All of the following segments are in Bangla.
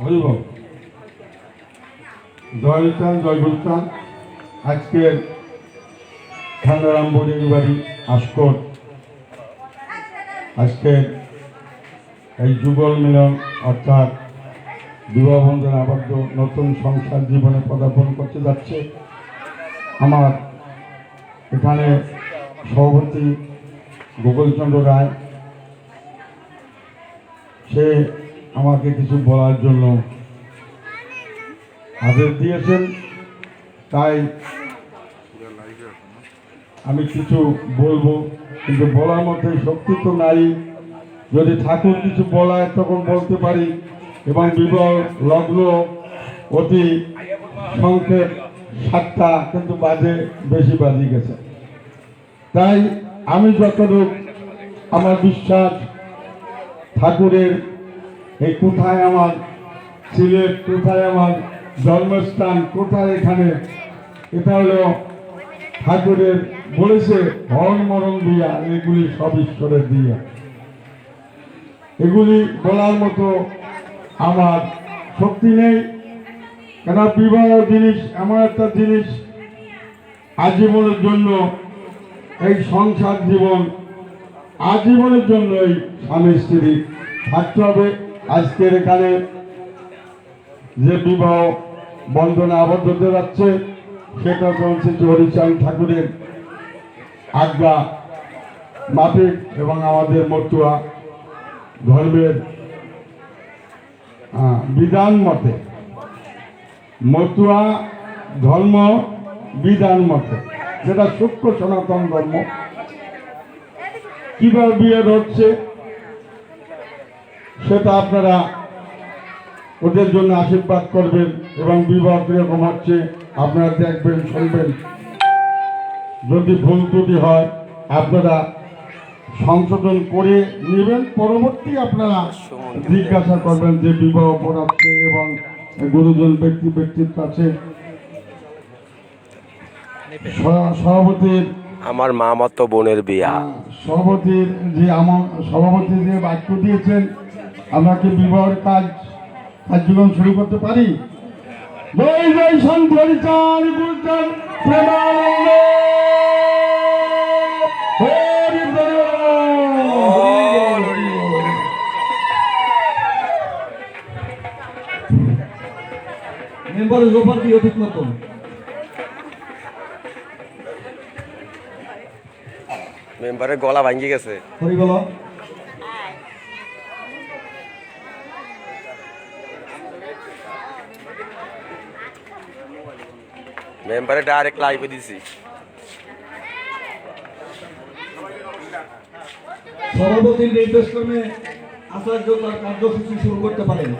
হরিবল জয়চান জয় গুরুচান। আজকের ঠান্ডারাম বোর্ডের বাড়ি আসকোট আজকের এই যুগল মিলন অর্থাৎ বিবাহ বন্ধন আবদ্ধ নতুন সংসার জীবনে পদার্পণ করতে যাচ্ছে। আমার এখানে সভাপতি গোকুলচন্দ্র রায়, সে আমাকে কিছু বলার জন্য আদেশ দিয়েছেন, তাই আমি কিছু বলবো, কিন্তু বলার মধ্যে শক্তি তো নাই। যদি ঠাকুর কিছু বলায় তখন বলতে পারি, এবং বিবাহ লগ্ন অতি সংক্ষেপ 7টা, কিন্তু বাজে বেশি বাজি গেছে। তাই আমি যতটুকু আমার বিশ্বাস ঠাকুরের এই কোথায় আমার সিলেট, কোথায় আমার জন্মস্থান, কোথায় এখানে, এটা হলো ঠাকুরের বলেছে হরণ মরণ দিয়া, এগুলি সব ঈশ্বরের দিয়া। এগুলি বলার মতো আমার শক্তি নেই, কেন বিবাহ জিনিস এমন একটা জিনিস আজীবনের জন্য, এই সংসার জীবন আজীবনের জন্য এই স্বামী স্ত্রী থাকতে হবে। আজকের এখানে যে বিবাহ বন্ধনে আবদ্ধ হতে যাচ্ছে সেটা হচ্ছে হরিচাঁদ ঠাকুরের আজ্ঞা মাফিক এবং আমাদের মতুয়া ধর্মের বিধান মতে, মতুয়া ধর্ম বিধান মতে, যেটা সূক্ষ্ম সনাতন ধর্ম। কিভাবে বিয়ে হচ্ছে সেটা আপনারা ওদের জন্য আশীর্বাদ করবেন, এবং বিবাহ কিরকম হচ্ছে আপনারা দেখবেন, শুনবেন। যদি ভুল ত্রুটি হয় আপনারা সংশোধন করে নেবেন, পরবর্তী আপনারা জিজ্ঞাসা করবেন যে বিবাহ করাচ্ছে, এবং গুরুজন ব্যক্তিত্ব আছে। সভাপতির আমার মামাতো বোনের বিয়া, সভাপতির যে আমার সভাপতি যে বাক্য দিয়েছেন, আমরা কি বিবাহের কার্যক্রম শুরু করতে পারি? জয় জয় সন্ত হরিচাঁদ গুরুচাঁদ প্রেমানন্দ মেম্বারের গোপাল দিয়ে ঠিক মতন মেম্বারের গলা ভাঙ্গি গেছে। হরি বলো। মেম্বারে ডাইরেক্ট লাইভে দিছি। সভাপতির নির্দেশ ক্রমে আচার্য তার কার্যসূচি শুরু করতে পারেন।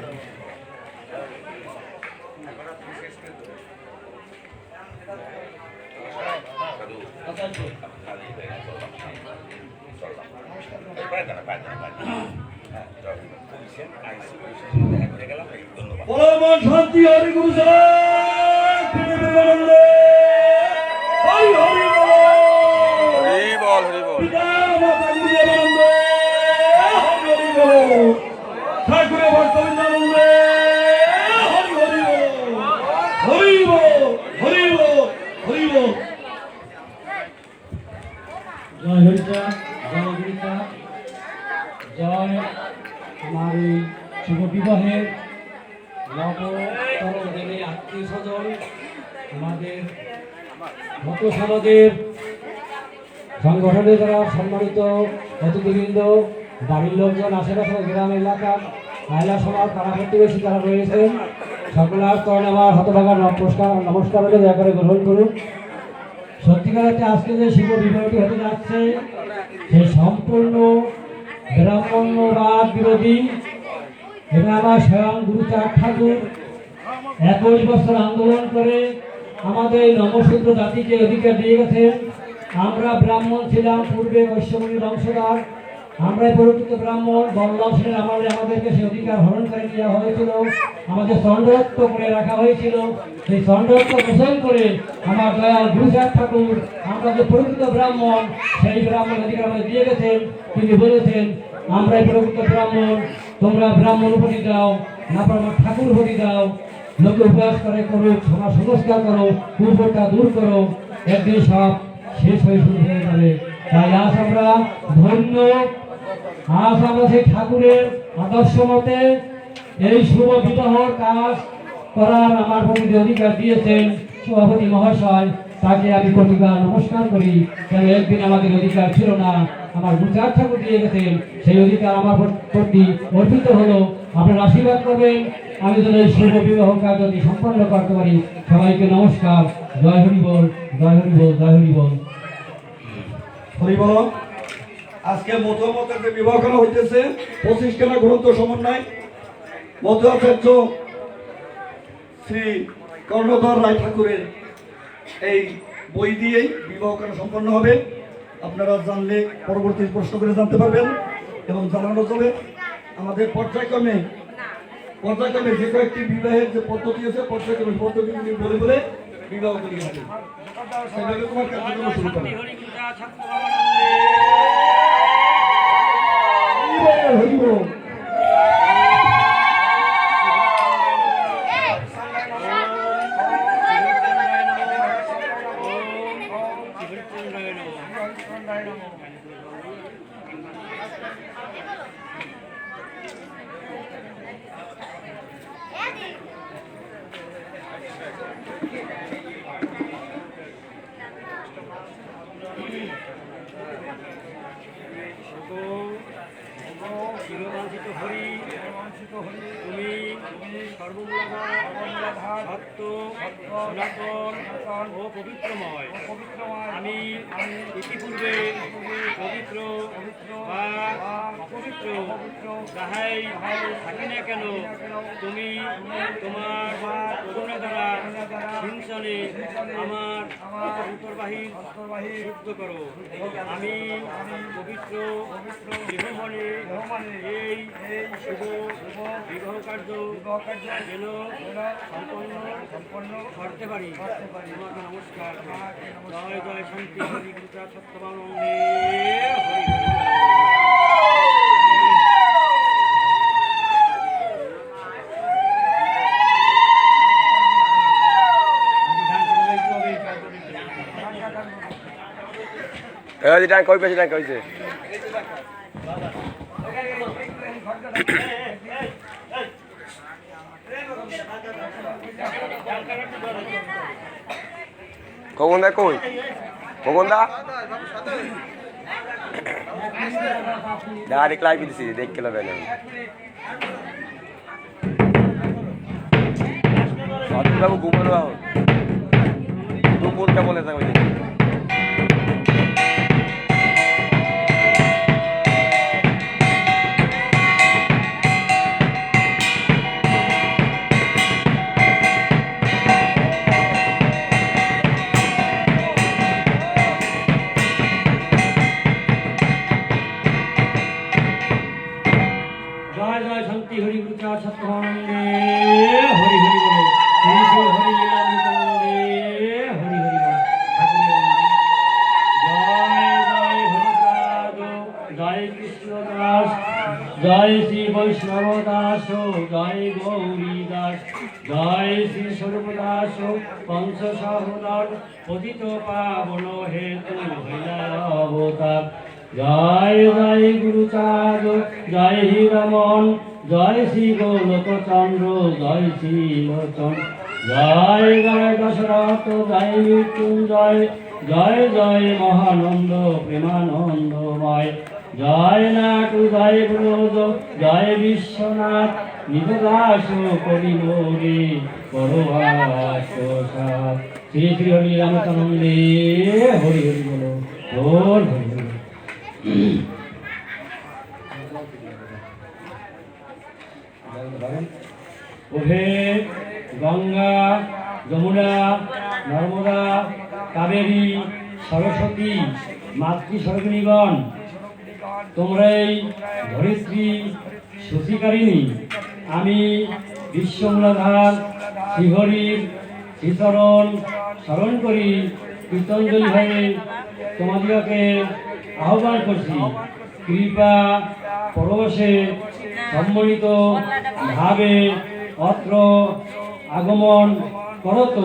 পরম শান্তি হরি গুরু ঠাকুরের বর্তমানন্দে হরি হরি হরি হরি হরি জয় হরিচা, জয় গীতা, জয় আমার এই শুভ বিবাহের নবতর দিনে আত্মীয় স্বজন, আমাদের মত সমাজের সংগঠনে যারা সম্মানিত অতিথিবৃন্দ, বাড়ির লোকজন, আশেপাশে গ্রাম এলাকা, মহিলা সমাজ, পাড়া প্রতিবেশী যারা রয়েছেন, সকলের তরণ আমার হতভাগা নমস্কার হলে দয়া করে গ্রহণ করুন। সত্যিকার হচ্ছে আজকে যে শুভ বিবাহটি হতে যাচ্ছে সেই সম্পূর্ণ ব্রাহ্মণ্যবাদ বিরোধী। এটা আমার স্বয়ং গুরুচাঁদ ঠাকুর 21 বছর আন্দোলন করে আমাদের নমশূদ্র জাতিকে অধিকার দিয়ে গেছেন। আমরা ব্রাহ্মণ ছিলাম, পূর্বে বৈশ্যমণি বংশধর, আমরাই প্রকৃত ব্রাহ্মণ। বল্লভ সেনের আমাদেরকে সে অধিকার হরণ করে দেওয়া হয়েছিল, আমাদের চণ্ডাত্ব করে রাখা হয়েছিল। সেই চণ্ডাত্ব মোচন করে আমার দয়াল গুরুচাঁদ ঠাকুর আমরা যে প্রকৃত ব্রাহ্মণ, সেই ব্রাহ্মণ অধিকার আমাদের দিয়ে গেছেন। তিনি বলেছেন আমরাই প্রকৃত ব্রাহ্মণ, তোমরা ব্রাহ্মণ উপরি দাও, না পারো ঠাকুর উপরি দাও, লোকে উপবাস করে করো, সমাজ সংস্কার করো, কুফরটা দূর করো, একদিন সব শেষ হয়ে শুরু হয়ে যাবে। তাই আজ আমরা ধন্য, আজ আমরা সেই ঠাকুরের আদর্শ মতে এই শুভ বিবাহর কাজ করার আমার প্রতি যে অধিকার দিয়েছেন সভাপতি মহাশয়, তাকে আমি প্রতিবার নমস্কার করি। কেন একদিন আমাদের অধিকার ছিল না, আমার গুরুচাঁদ ঠাকুর দিয়ে গেছেন, সেই অধিকার আমার প্রতি অর্পিত হলো। আপনারা আশীর্বাদ করবেন আমি যেন এই শুভ বিবাহ কাজ যদি সম্পন্ন করতে পারি। সবাইকে নমস্কার। জয় হরি বল, জয় হরি বল, জয় হরি বল। হরি বল। আজকে মধ্যমতের যে বিবাহ করা হইতেছে 25 খানা গ্রন্থ সমন্বয় মধ্যাচার্য শ্রী কর্ণধর রায় ঠাকুরের এই বই দিয়েই বিবাহ করা সম্পন্ন হবে। আপনারা জানলে পরবর্তী প্রশ্ন করে জানতে পারবেন এবং জানানো যাবে। আমাদের পর্যায়ক্রমে যে কয়েকটি বিবাহের যে পদ্ধতি আছে পর্যায়ক্রমে পদ্ধতিগুলি বলে বলে বিবাহ করি হবে। সেভাবে তোমার কার্যক্রম শুরু করো। হরি বল। তুমি সর্বমূলাধার সত্য সনাতন ও পবিত্রময়। আমি ইতিপূর্বে পবিত্র বা অপবিত্র যাহাই থাকি না কেন, তুমি তোমার করুণা দ্বারা সিঞ্চনে আমার অন্তর্বাহিত শুদ্ধ করো। আমি পবিত্র গৃহমনে এই শুভ বিবাহ কার্য যেন সম্পন্ন করতে পারি। তোমাকে নমস্কার। জয় জয় শান্তি হরি গুরুচাঁদ সত্যবানন্দে হরি। কই পেয়েছে কইছে কগন্দা কই কগন্দা ডাইরেক্ট লাইভ দিছি দেখতে লবে না বাবু ঘুমানো এখন দুপুরটা বলে থাকো। জয় জয় শান্তি হরি গুরুচাঁদ সত্যবানন্দে হরি হরি বল। শ্রী শ্রী হরি লীলামৃতানন্দে হরি হরি বল। জয় জয় হরিচাঁদ, জয় কৃষ্ণ দাস, জয় শ্রী বৈষ্ণব দাস, জয় গৌরী দাস, জয় শ্রী স্বরূপ দাস, পঞ্চ সহোদর পতিত পাবন হেতু হইলা অবতার। জয় জয় গুরুচাঁদ, জয় হীরমন, জয় শ্রী গোলকচন্দ্র, জয় শ্রী লোচন, জয় জয় দশরথ, জয় মৃত্যুঞ্জয়, জয় জয় মহানন্দ প্রেমানন্দময়, জয় নাট, জয় ব্রজ, জয় বিশ্বনাথ, নিজ দাস করিল রে পরবাস সাত। শ্রী শ্রী হরি রামচন্দ্রে হরি হরি বলো, হরি হরি বলো। ওহে গঙ্গা, যমুনা, নর্মদা, কাবেরী, সরস্বতী, মাতৃ সরগিনীগণ, তোমরাই ধরিত্রী শশীকারিণী। আমি বিশ্বমূলাধার শ্রীহরির শ্রীচরণ স্মরণ করি কীর্তনজয়ী হয়ে তোমাদিগকে আহ্বান করছি। কৃপা পরবশে সম্মিলিত ভাবে অত্র আগমন করত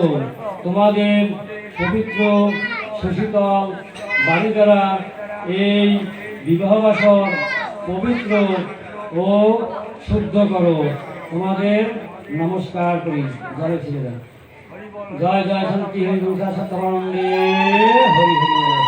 তোমাদের পবিত্র সুশীতল বাড়ি দ্বারা এই বিবাহবাসর পবিত্র ও শুদ্ধ করো। তোমাদের নমস্কার করি। জয় শ্রীরাম। জয় জয় শান্তি হরি দুর্গা সত্যমানন্দে হরি হরি বল।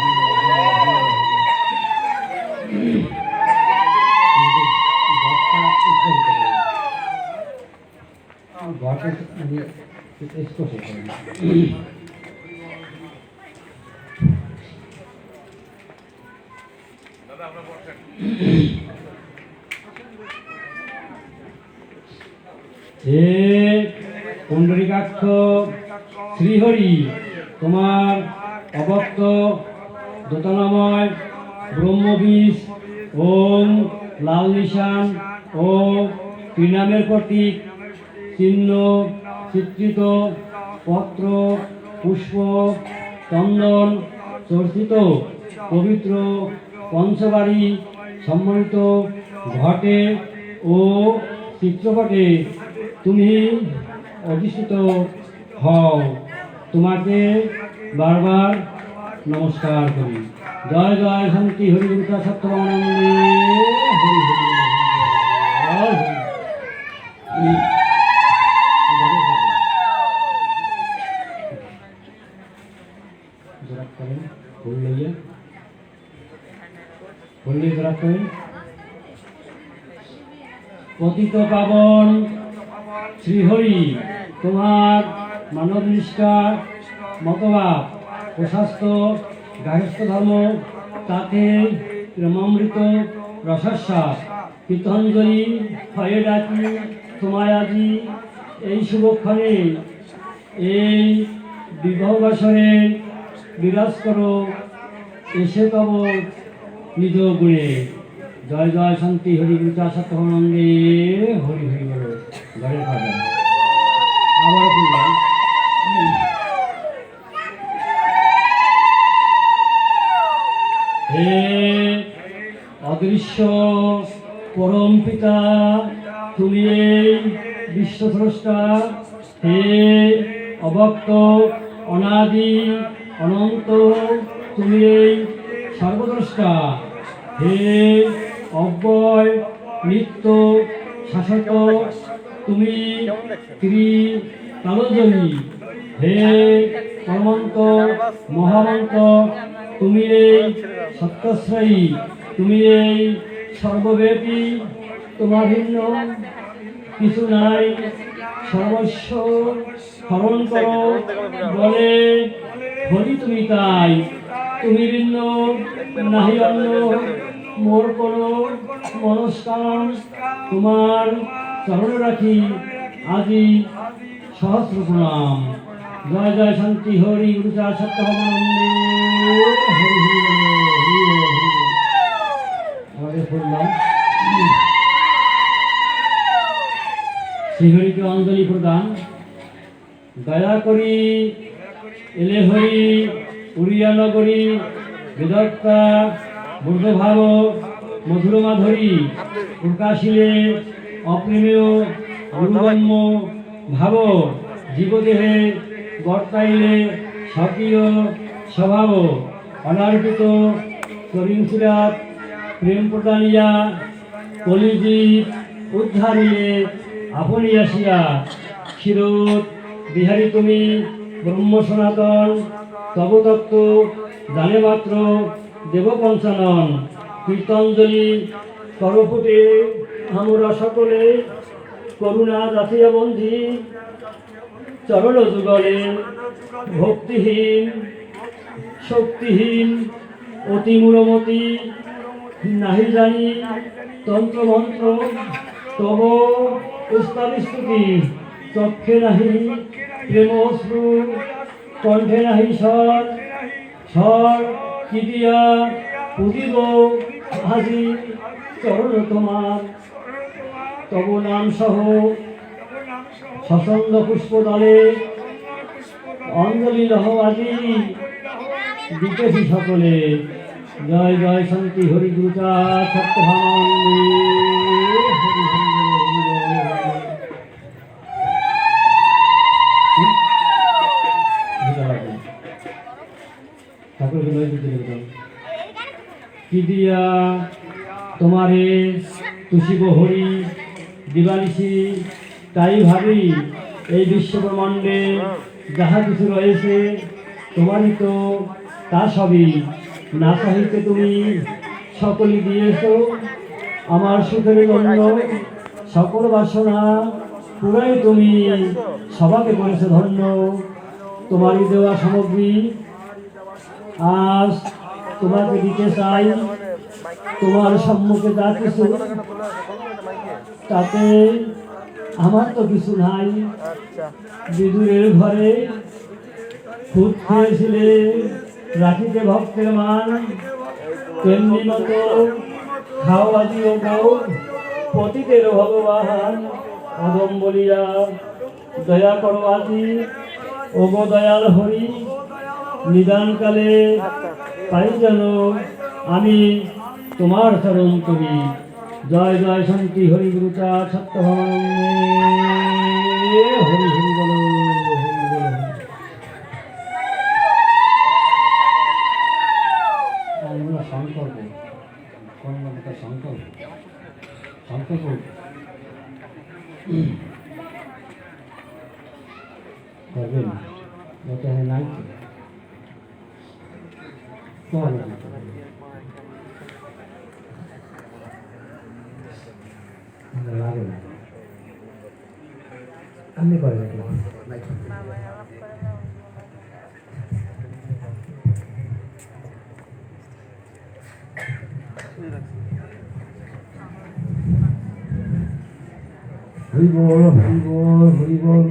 হে পুণ্ডরীকাক্ষ শ্রীহরি, তোমার অবক্ত দোতনাময় ব্রহ্মবীজ ওম লাল নিশান ও ত্রিনামের প্রতীক চিহ্ন চিত্রিত পত্র পুষ্প চন্দন চর্চিত পবিত্র পঞ্চবাড়ি সম্মানিত ঘটে ও চিত্রপটে তুমি অধিষ্ঠিত হও। তোমাকে বারবার নমস্কার করি। জয় জয় শান্তি হরি দুর্গা সত্যমানন্দে হরি হরি পতিত পাবন শ্রীহরি, তোমার মানব নিষ্ঠার মতবাদ প্রশস্ত গার্হস্থ ধর্ম তাতে প্রেমামৃত রসাস্বাদ কীর্তঞ্জলি হয়ে ডাকি তোমায় আজি এই শুভক্ষণে এই বিবাহ বাসরে বিরাজ করো এসে তব নিজ গুণে। জয় জয় শান্তি হরি গুরুচা সত্যমানন্দে হরি হরি বল। ঘরে খাবে আবার খুললাম। হে অদৃশ্য পরম পিতা, তুমি এই বিশ্বস্রষ্টা। হে অবক্ত অনাদি অনন্ত, তুমি এই সর্বদ্রষ্টা। হে অব্যয় নিত্য শাসক, তুমি ত্রিকালজয়ী। হে পরমন্ত মহামন্ত, তুমি এই সত্যশ্রয়ী। তুমি এই সর্বব্যাপী, তোমার ভিন্ন কিছু নাই। সর্বস্ব হরণ করো বলে হরি তুমি তাই। তুমি ভিন্ন নাহি অন্য, মোর কোনো মনস্কাম। তোমার চরণ রাখি আজি সহস্র প্রণাম। জয় জয় শান্তি হরি গুরুচা সত্যমানন্দে হরি হরি আমাদের বললাম। শ্রীহরিকে অঞ্জলি প্রদান। দয়া করি এলে হরি উড়িয়া নগরী, বেদত্তা বুর্ধভাব মধুর মাধুরী, প্রকাশিলে অপ্রেমেয় অনুগম্য ভাব, জীবদেহে বর্তাইলে স্বকীয় স্বভাব, অনার্পিত তরিংসিরাত প্রেম প্রদানিয়া, কলিজীব উদ্ধারিলে আপনি আসিয়া। ক্ষীরোদ বিহারী তুমি ব্রহ্ম সনাতন, তব তত্ত্ব জানে মাত্র দেব পঞ্চানন। কীর্তঞ্জলি করপুটে আমরা সকলে, করুণা জাতীয় বন্ধি চরণ যুগলে। ভক্তিহীন শক্তিহীন অতি মূলমতি, নাহি জানি তন্ত্রমন্ত্র, তব উস্তাদি স্তুতি। চক্ষে নাহি প্রেম অশ্রু, কণ্ঠে নাহি স্বর, স্বর কি দিয়া পুজিব আজি চরণ তোমার। তব নাম সহ সসন্দ পুষ্প দলে, অঞ্জলি লহ আজি দিতেছি সকলে। জয় জয় শান্তি হরি গুরুচা সত্যভানন্দে কি দিয়া তোমারে তুষিব হরি দিবানিশি, তাই ভাবি এই বিশ্বব্রহ্মাণ্ডে যাহা কিছু রয়েছে তোমারই তো, তা সবই না চাহিতে তুমি সকলই দিয়েছ আমার সুখের জন্য। সকল বাসনা পুরাই তুমি সবাকে করেছো ধন্য। তোমারই দেওয়া সামগ্রী আজ তোমাকে দিতে চাই, তোমার সম্মুখে যা কিছু তাতে আমার তো কিছু নাই। বিদুরের ঘরে খুদ খেয়েছিলে রাখিতে ভক্তের মান, তেমনি মতো খাওয়া দিও গো পতিতের ভগবান। অদম বলিয়া দয়া করো আজি ও গো দয়াল হরি, নিদানকালে পাই যেন আমি তোমার চরণ করি। জয় জয় শান্তি হরি গুরুচা সত্যভামানন্দে হরি হরি বলো, হরি বলো। আমরা সংকল্প কর্মটা সংকল্প সংকল্প করবেন, এটা নাই তো লাগে না, আমি করে হরি বল হরি বল হরি বল।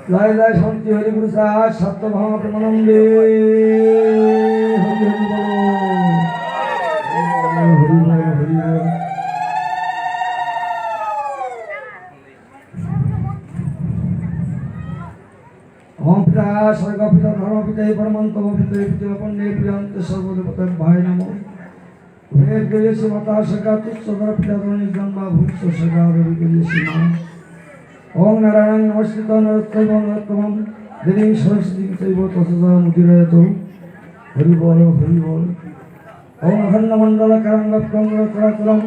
জয় জয় শান্তি হরি গুরু সাজ সত্যভাম প্রেমানন্দে হরি হরি বল, হরি বল হরি বল। ओम पिता स्वर्ग पिता धर्म पिता परमात्मा पिता पिता अपने प्रियंत सर्वदेवता भाई नमो। वेद गयसि माता सका तुच्छदर पिता धरणी जन्मा भूत सका रवि गयसि मां। ओम नारायण नमस्कृत नरोत्तमं नरोत्तमं देवीं सरस्वतीं चैव तस्मै मुदिरयतु। हरि बोल हरि बोल। ओम अखंड मंडल करंगं कराचरं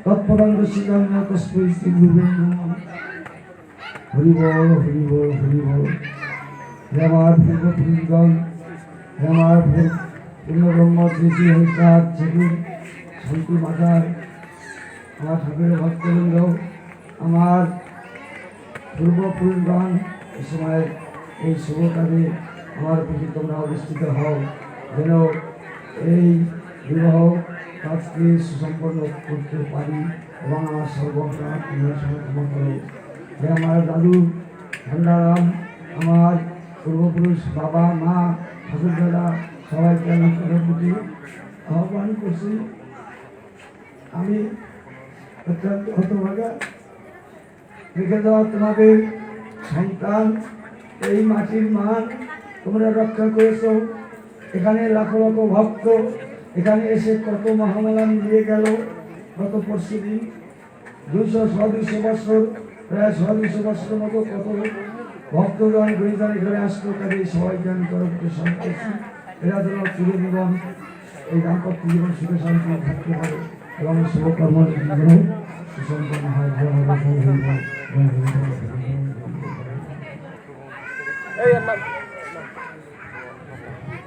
तत्पदं दर्शितं तस्मै श्री गुरुवे नमः। हरि बोल हरि बोल हरि बोल। हे हमार पूर्वपुरुषगण, हे हमार पूर्ण ब्रह्म श्री श्री हरिकात ঠাকুর শান্তি মাতার, আমার ঠাকুরের ভক্তবৃন্দ, আমার পূর্বপুরুষগণ, এই সময় এই শুভ কাজে আমার প্রতি তোমরা অধিষ্ঠিত হও, যেন এই বিবাহ কাজকে সুসম্পন্ন করতে পারি এবং আমার সর্বকাল তোমরা সমর্থন করো। হে আমার দাদু ভান্ডারাম, আমার পূর্বপুরুষ বাবা মা ঠাকুর দাদা সবাইকে আমি তাদের প্রতি আহ্বান করছি। আমি অত্যন্ত হতভাগা, রেখে দেওয়া তোমাদের সন্তান, এই মাটির মান তোমরা রক্ষা করেছ। এখানে লাখো লাখো ভক্ত এখানে এসে কত মহামেলা মিলিয়ে গেল। গত পরশু দিন 200 বছর প্রায় 200 বছরের মতো কত ভক্তগণ গরিদান এখানে আসতো, তাদের সবাইকে আমি তরফকে সন্তুষ্ট। এরা যেন চিরজীবন এই দাম্পত্য জীবন সুখে শান্তি থাকতে পারে এবং শুভকর্ম জীবন সুসম্পন্ন হয়।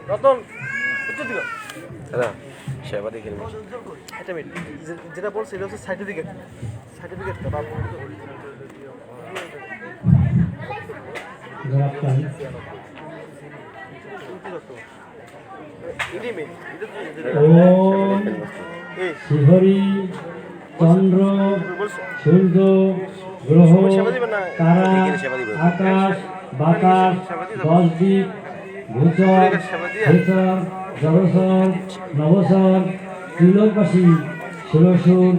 রতন উত্তর দিল দাদা সেবা দেখে একটা মিনিট, যেটা বলছে এটা হচ্ছে সার্টিফিকেট, সার্টিফিকেটটা বাবু শ্রীহরি চন্দ্র সূর্য গ্রহ তারা আকাশ বাতাস 10 দিক ভূচর ভূচর জড়সর নবসর ত্রিলোকবাসী ষোলসুর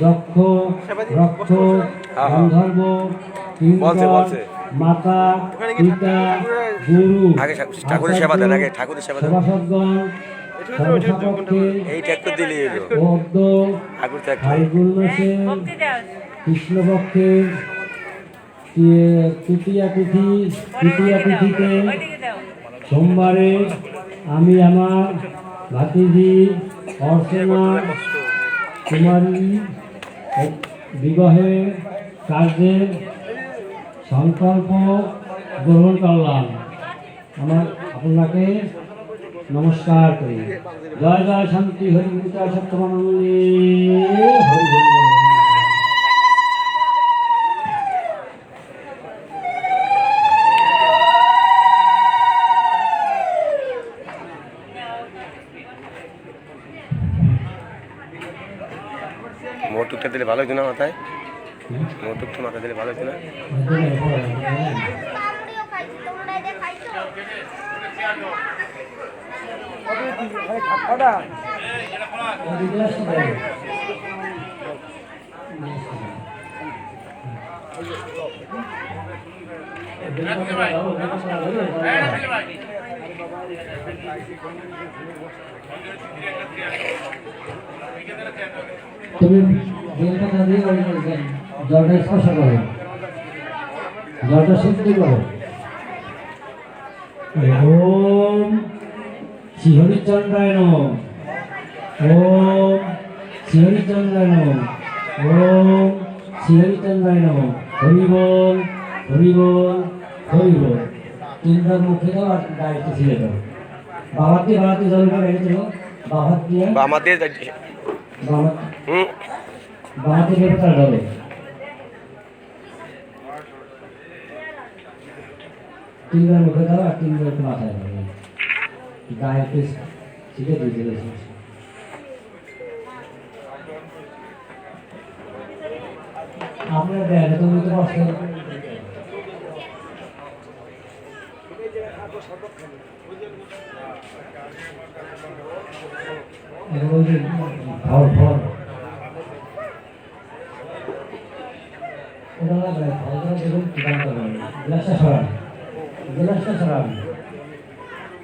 দক্ষ রক্ষ গন্ধর্ব কিঙ্কর মাতা পিতা গুরু ঠাকুরের সেবা দেন, আগে ঠাকুরের সেবা দেন। সভাসদগণ এই ট্যাক্টর দিলে অদ্য ঠাকুর ট্যাক্টর ফাল্গুন মাসে কৃষ্ণপক্ষের তৃতীয়া তিথিতে সোমবারে আমি আমার ভাতিজি অর্চনা কুমারী বিবাহের কার্যের সংকল্প গ্রহণ করলাম। আপনাকে নমস্কার করি। জয় জয় শান্তি হরি গীতা সত্যমানন্দে হরি হরি। মৌটুকটা দিলে ভালো হতো না মাথায়, মৌটুকটা মাথায় দিলে ভালো হতো না। তুমি বেলপাতা দিয়ে জলটা স্পর্শ করো, জলটা শুদ্ধ করো। ওম শ্রীহরিচন্দ্রায় নমঃ, ওম শ্রীহরিচন্দ্রায় নমঃ, ওম শ্রীহরিচন্দ্রায় নমঃ। হরি বল, হরি বল, হরি বল। তিনবার মুখে দাও আর গাড়িতে ছিঁড়ে দাও। বাবাকে জলটা রেখেছিল, বাবার দিয়ে আমাদের বাবাকে বেলপাতা ধরো। তিনবার মুখে দাও আর তিনবার একটু মাথায় ধরো, গায়ে একটু ছিটে দিয়ে দিয়েছে। আপনার দেন তুমি তো কষ্ট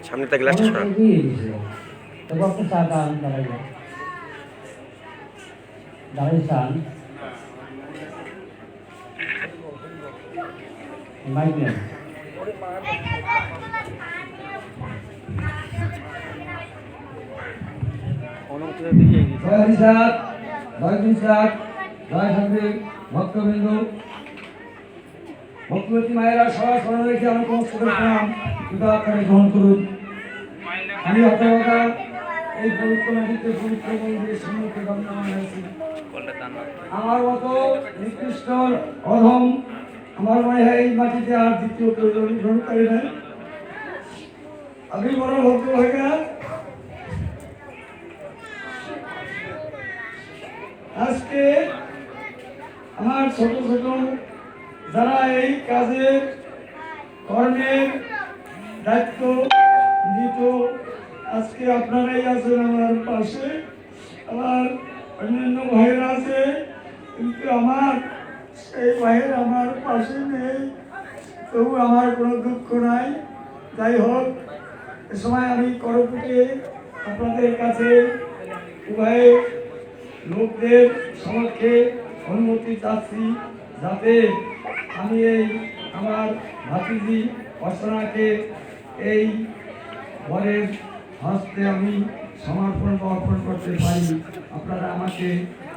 সামনেটা গ্লাসটা সরান। দাঁড়িয়ে মাইক নেন। জয় হরিচাঁদ, জয় গুরুচাঁদ, জয় শান্তি ভক্তবৃন্দ, ভক্তবতী মায়েরা সবাই স্মরণ রেখে আমি সমস্ত প্রণাম উদাত্তরে গ্রহণ করুন। আমি অপরাধা এই পবিত্র মাটিতে পবিত্র মন্দিরের সম্মুখে গণ্যমান হয়েছি। আমার মতো নিকৃষ্ট অধম আমার মনে হয় এই মাটিতে আর দ্বিতীয় কেউ জন্মগ্রহণকারী নাই। আমি বড় ভক্ত হয়ে গেলাম। আজকে আমার ছোট ছোট যারা এই কাজের কর্মের দায়িত্ব নিত, আজকে আপনারাই আছেন আমার পাশে। আমার অন্যান্য ভাইয়েরা আছে, কিন্তু আমার এই ভাইয়ের আমার পাশে নেই, তবু আমার কোনো দুঃখ নাই। যাই হোক, এ সময় আমি করপুটে আপনাদের কাছে উভয় লোকদের সমক্ষে অনুমতি চাচ্ছি, যাতে আমি এই আমার ভাতিজি অর্চনাকে এই বরের হস্তে আমি সমর্পণ বা অর্পণ করতে পারি। আপনারা আমাকে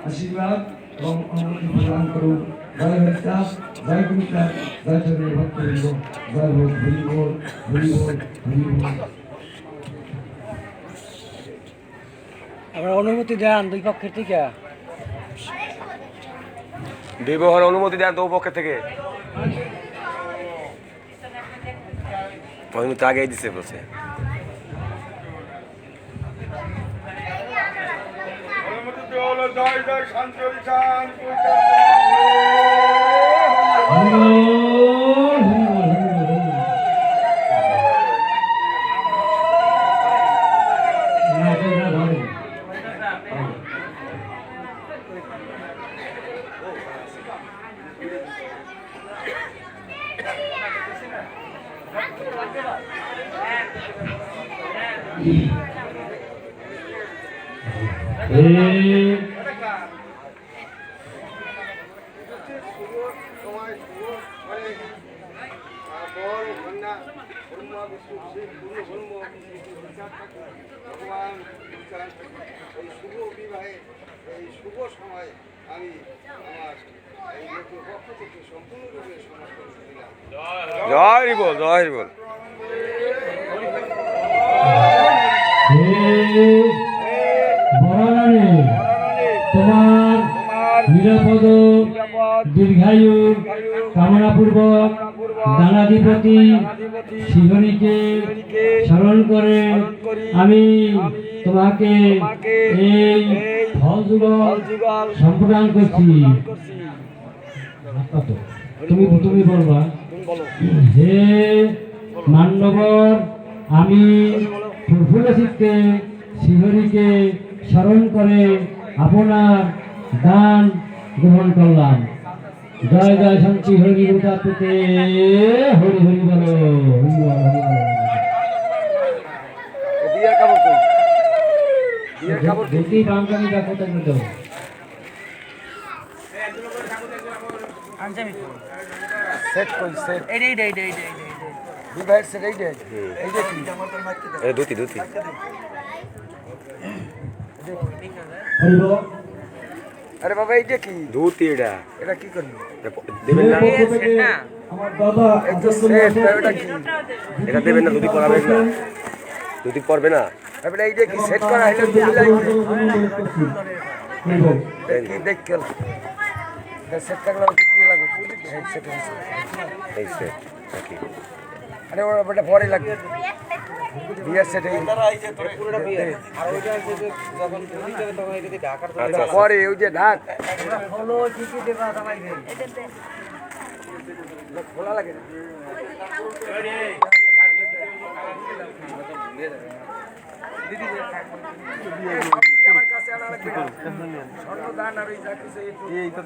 আশীর্বাদ এবং অনুমতি প্রদান করুন। জয় হরিচাঁদ, জয় গুরুচাঁদ, জয় চন্দ্র ভক্তবৃন্দ, জয় হোক, হরি বল, হরি বল, হরি বল। আমরা অনুমতি দেন দুই পক্ষের থেকে, বিবাহের অনুমতি দেন দু পক্ষের থেকে। অনুমতি আগেই দিছে বলছে। জয় জয় শান্তি হরিচাঁদ। সময় মানে বড় কন্যা ব্রহ্মা বিষ্ণু শিব পূর্ণ ব্রহ্ম বিচার থাকে ভগবান বিচার থাকে এই শুভ বিবাহে এই শুভ সময় আমি আমার এই লোকের পক্ষ থেকে সম্পূর্ণরূপে সমর্থন দিলাম। জয় বল, জয় বল। বরাননে তোমার নিরাপদ দীর্ঘায়ু কামনাপূর্বক দানাধিপতি শিহরিকে স্মরণ করে আমি তোমাকে এই ফল যুগল সম্প্রদান করছি। তুমি তুমি বলবা, হে মান্যবর, আমি প্রফুল্ল চিত্তে শিহরিকে স্মরণ করে আপনার দান গ্রহণ করলাম। জয় জয় শান্তি হরি গুরুতাতে হরি হরি বলো, হরি বলো, হরি বলো। দেখি বাঙালি ডাকো তাকে দাও। সেট কই সেট বিবাহের সেট এইটা কি ধুতি ধুতি। হরি বলো। আরে বাবা এইটা কি ধুতি এটা এটা কি করবি দেবেন না, আমার দাদা এই তো সেট এটা কি এটা দেবেন না, ধুতি পরাবেন না, ধুতি পরবে না। তারপরে এইটা কি সেট করা হলো দুই লাগবে কি দেখ কেন সেট করা কি লাগবে এই সেট এই সেট নাকি? আরে ওটা বড় পরে লাগবে বিয়ের সেট এই আচ্ছা পরে ওই যে ঢাক খোলা লাগে না আমার কাছে আনা লাগবে না। স্বর্ণদান আর এই যা কিছু এই তো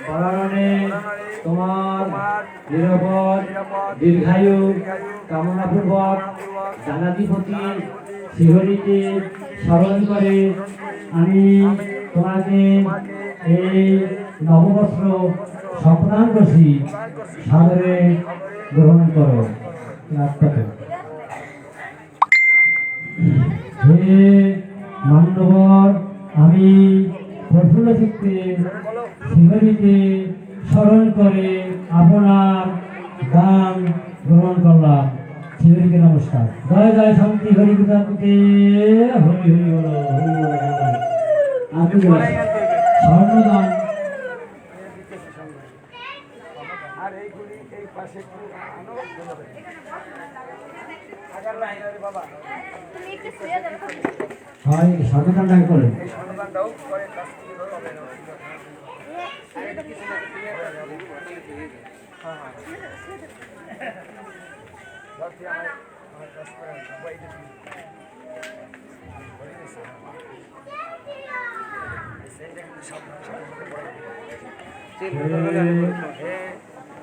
বরাননে তোমার নিরাপদ দীর্ঘায়ু কামনাপূর্বক জানাধিপতি শিহরিকে স্মরণ করে আমি তোমাকে এই নববস্ত্র সম্প্রদান করছি, সাদরে গ্রহণ করো। হে মান্যবর, আমি প্রফুল্ল চিত্তে শিহরিকে স্মরণ করে আপনার দান গ্রহণ করলাম। শিহরিকে নমস্কার। জয় জয় শান্তি হরি গুরুতাতে হরি হরি বলো, হরি বলো, হরি বলো। আপনি স্বর্ণদান আর এইগুলি এই পাশে একটু আনো আগার লাইন রে বাবা হয় স্বর্ণদান দান করেন। এই স্বর্ণদান দাও পরে কাছ থেকে ধরো হবে না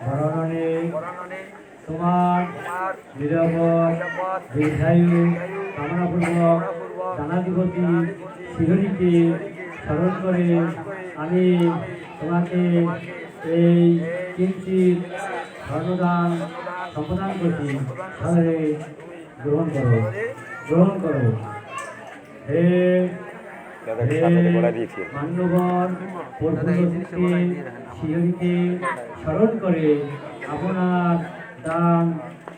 বরাননে তোমার নিরাপদ দীর্ঘায়ু কামনাপূর্বক দানাধিপতি শিহরিকে স্মরণ করে আমি তোমাকে এই কিঞ্চিত স্বর্ণদান সম্প্রদান করছি, তাহলে গ্রহণ করো, গ্রহণ করো। হে মান্যবর, প্রফুল্ল শিহরিকে স্মরণ করে আপনার দান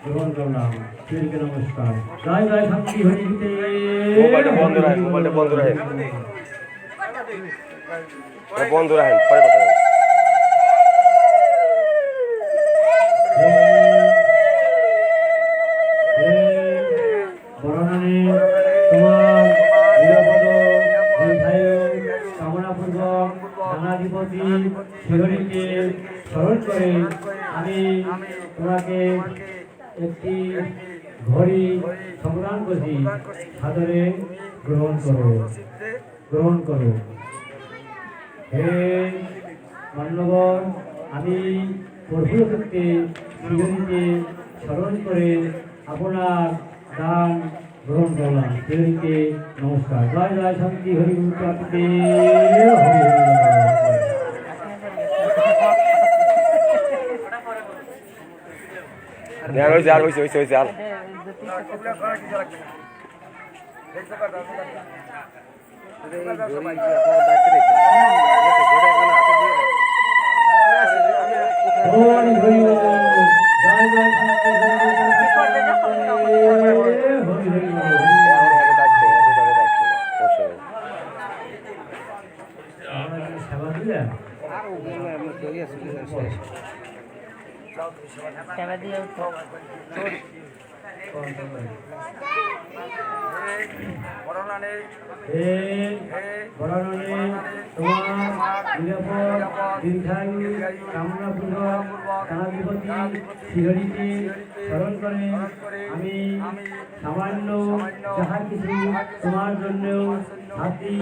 গ্রহণ করলাম। শিহরিকে নমস্কার। জয় জয় শান্তি হরিতে। মোবাইলটা বন্ধ রাখেন, মোবাইলটা বন্ধ রাখেন, বন্ধ রাখেন, পরে কথা বলবো। বরাননে তোমার নিরাপদ দীর্ঘায়ু কামনাপূর্বক দানাধিপতি শিহরিকে স্মরণ করে আমি তোমাকে একটি ঘড়ি সম্প্রদান করছি, সাদরে গ্রহণ করো, গ্রহণ করো। হে মান্যবর, আমি প্রফুল্ল চিত্তে শিহরিকে স্মরণ করে আপনার দান গ্রহণ করলাম। সেদিকে নমস্কার। জয় জয় শান্তি হরি গুরু প্রাপ্তিতে আর হয়েছে আর হরি হরি বল। জয় জয় শান্তি হরি হরি বল। আমরা কি সেবা দিলেন? সেবা দিলেও তো হে বরণে তোমার নিরাপদ দীর্ঘায়ু কামনাপূর্বক কানাধিপতি শ্রীহরিকে স্মরণ করে আমি সামান্য যাহা কিছু তোমার জন্য হাতি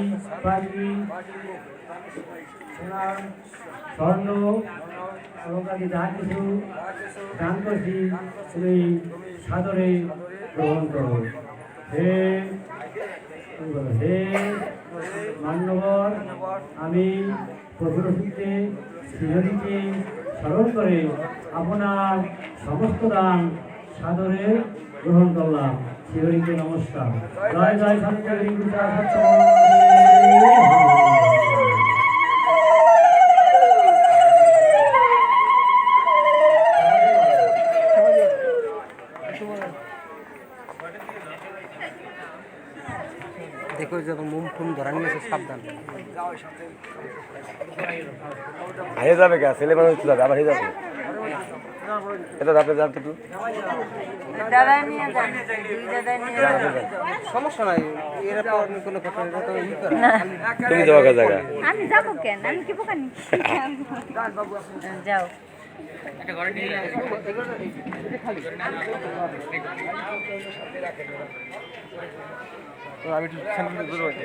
পাখি সোনার স্বর্ণ অলঙ্কারি যাহা কিছু দান করছি তুমি সাদরে গ্রহণ করো। হে মান্যবর আমি প্রভুরূপে শ্রীহরিকে স্মরণ করে আপনার সমস্ত দান সাদরে গ্রহণ করলাম। শ্রীহরিকে নমস্কার। জয় জয় শান্তি হরি গুরু সত্য। দেখো যখন মুম ফুম ধরা নিয়েছে সাবধান। হয়ে যাবে কে ছেলে মানুষ যাবে আবার হয়ে যাবে এটা যাবে যাবে একটু দাদাই নিয়ে যান, দুই দাদাই নিয়ে যান। সমস্যা নাই, এরপর কোনো কথা এটা তো ই করে না, তুমি যাওয়া জায়গা আমি যাবো কেন? আমি কি বোকানি? যাও। তো আমি একটু স্যাম্পল করবো আর কি।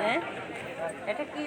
হ্যাঁ, এটা কি